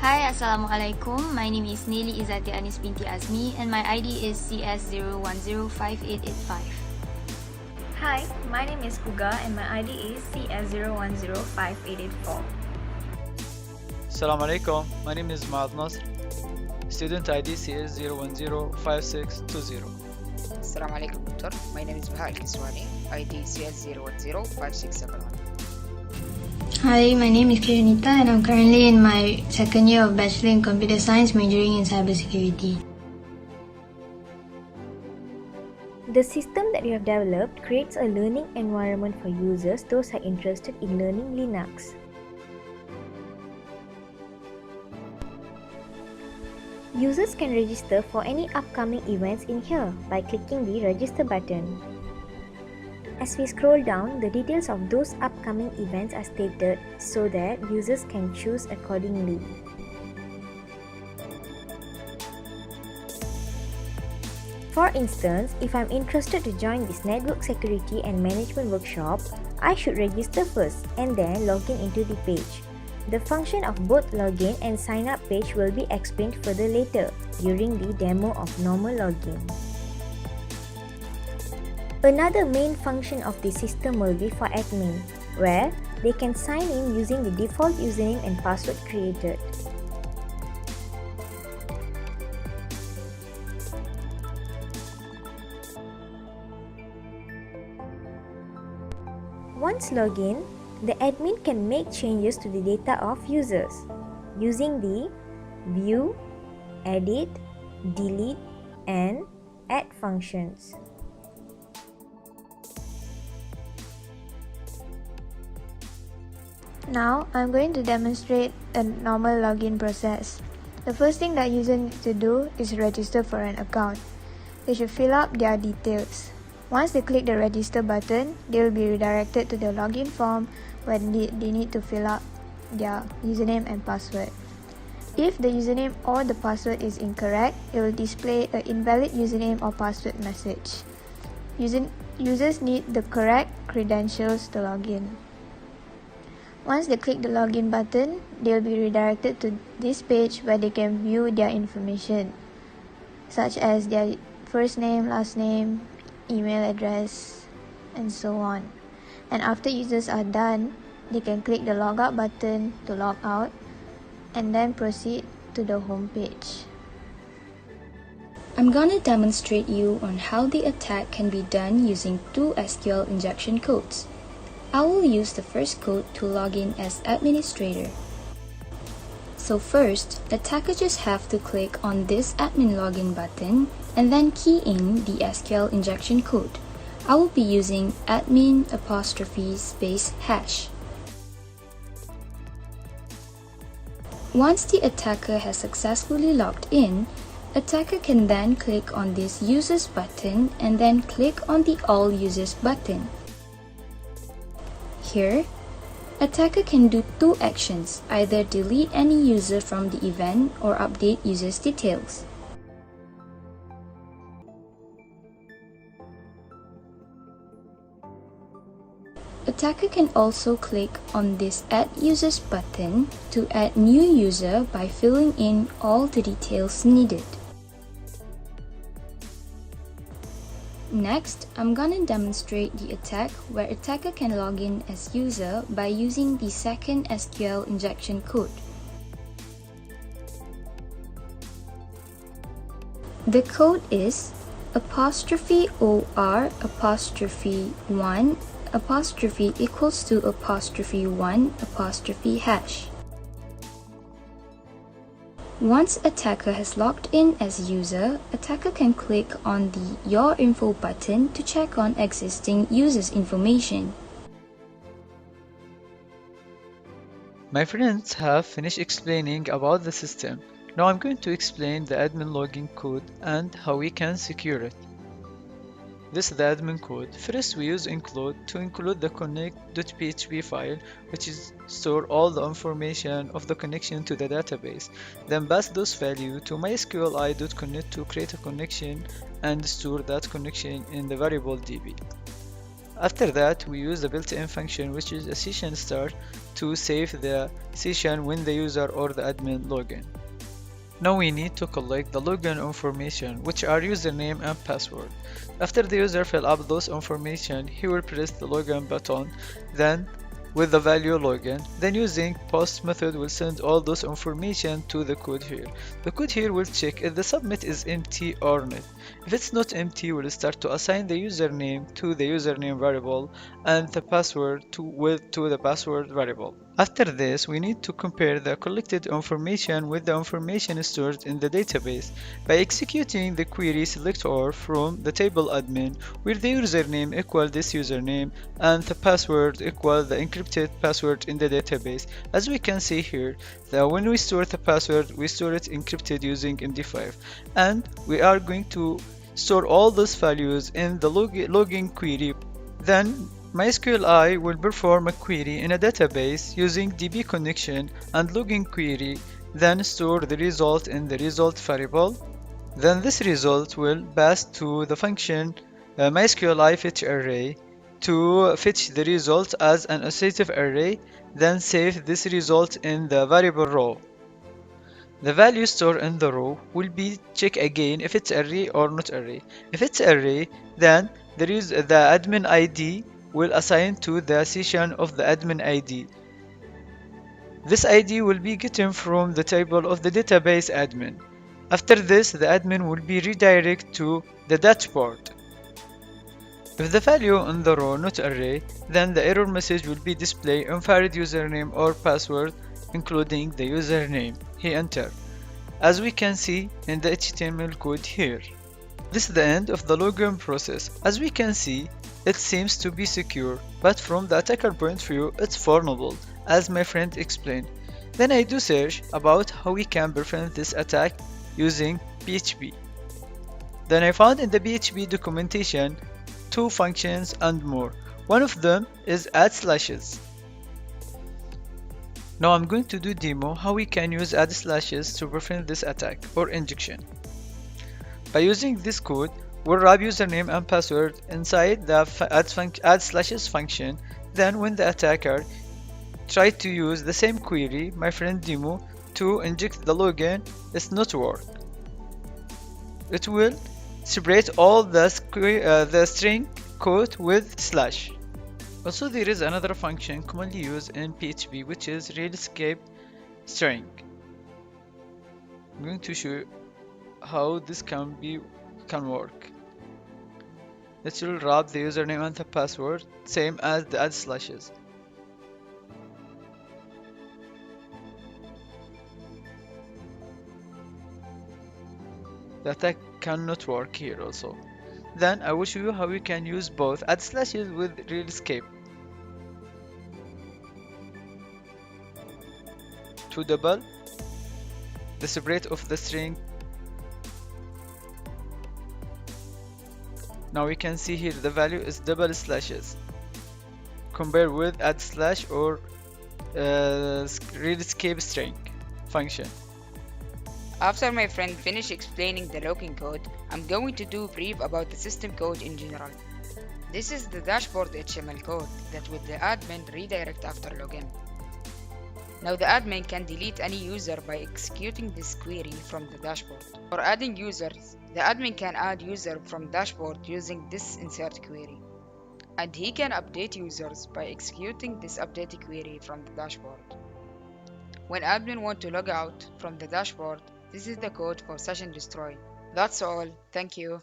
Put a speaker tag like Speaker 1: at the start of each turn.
Speaker 1: Hi, Assalamualaikum. My name is Nili Izzati Anis binti Azmi and my ID is CS0105885.
Speaker 2: Hi, my name is Kuga and my ID is CS0105884.
Speaker 3: Assalamu alaikum. My name is Maad Nasr. Student ID CS0105620.
Speaker 4: Assalamu alaikum, Doctor. My name is Baha Al-Kiswani. ID CS0105671.
Speaker 5: Hi, my name is Kiranita and I'm currently in my second year of Bachelor in Computer Science majoring in Cybersecurity.
Speaker 2: The system that we have developed creates a learning environment for users those are interested in learning Linux. Users can register for any upcoming events in here by clicking the register button. As we scroll down, the details of those upcoming events are stated so that users can choose accordingly. For instance, if I'm interested to join this network security and management workshop, I should register first and then log in into the page. The function of both login and sign up page will be explained further later during the demo of normal login. Another main function of the system will be for admin, where they can sign in using the default username and password created. Once login, the admin can make changes to the data of users using the view, edit, delete, and add functions.
Speaker 5: Now, I'm going to demonstrate a normal login process. The first thing that users need to do is register for an account. They should fill up their details. Once they click the register button, they will be redirected to the login form where they need to fill up their username and password. If the username or the password is incorrect, it will display an invalid username or password message. Users need the correct credentials to log in. Once they click the login button, they will be redirected to this page where they can view their information, such as their first name, last name, email address, and so on. And after users are done, they can click the logout button to log out and then proceed to the home page.
Speaker 6: I'm gonna demonstrate you on how the attack can be done using two SQL injection codes. I will use the first code to log in as administrator. So first, attacker just have to click on this admin login button and then key in the SQL injection code. I will be using admin '##. Once the attacker has successfully logged in, attacker can then click on this users button and then click on the all users button. Here, attacker can do two actions, either delete any user from the event or update users' details. Attacker can also click on this Add Users button to add new user by filling in all the details needed. Next, I'm gonna demonstrate the attack where attacker can log in as user by using the second SQL injection code. The code is 'OR'1' equals to '1'#. Once attacker has logged in as user, attacker can click on the Your Info button to check on existing users' information.
Speaker 3: My friends have finished explaining about the system. Now I'm going to explain the admin login code and how we can secure it. This is the admin code. First, we use include to include the connect.php file, which is store all the information of the connection to the database. Then pass those value to mysqli.connect to create a connection and store that connection in the variable db. After that, we use the built-in function, which is a session start, to save the session when the user or the admin login. Now we need to collect the login information, which are username and password. After the user fill up those information, he will press the login button, then with the value login, then using post method will send all those information to the code here. The code here will check if the submit is empty or not. If it's not empty, we'll start to assign the username to the username variable and the password to the password variable. After this, we need to compare the collected information with the information stored in the database by executing the query select all from the table admin, where the username equal this username and the password equal the encrypted password in the database. As we can see here, that when we store the password, we store it encrypted using MD5, and we are going to store all those values in the login query. Then MySQLi will perform a query in a database using DB connection and login query, then store the result in the result variable. Then this result will pass to the function MySQLi fetch array to fetch the result as an associative array, then save this result in the variable row. The value stored in the row will be checked again if it's array or not array. If it's array, then there is the admin ID will assign to the session of the admin ID. This ID will be getting from the table of the database admin. After this, the admin will be redirected to the dashboard. If the value in the row not array, then the error message will be displayed invalid username or password, including the username he entered, as we can see in the HTML code here. This is the end of the login process. As we can see, it seems to be secure, but from the attacker point of view, it's vulnerable, as my friend explained. Then I do search about how we can prevent this attack using PHP. Then I found in the PHP documentation 2 functions and more. One of them is add slashes. Now I'm going to do demo how we can use add slashes to prevent this attack or injection. By using this code, we'll wrap username and password inside the add slashes function. Then when the attacker tries to use the same query, my friend demo, to inject the login, it's not work. It will separate all the string code with slash. Also, there is another function commonly used in PHP, which is real escape string. I'm going to show how this can work. It will wrap the username and the password, same as the add slashes. The attack cannot work here also. Then I will show you how you can use both add slashes with real escape. To double the separate of the string. Now we can see here the value is double slashes compared with add slash or real escape string function.
Speaker 4: After my friend finished explaining the login code, I'm going to do a brief about the system code in general. This is the dashboard HTML code that will the admin redirect after login. Now the admin can delete any user by executing this query from the dashboard. For adding users, the admin can add user from dashboard using this insert query. And he can update users by executing this update query from the dashboard. When admin want to log out from the dashboard, this is the code for session destroy. That's all. Thank you.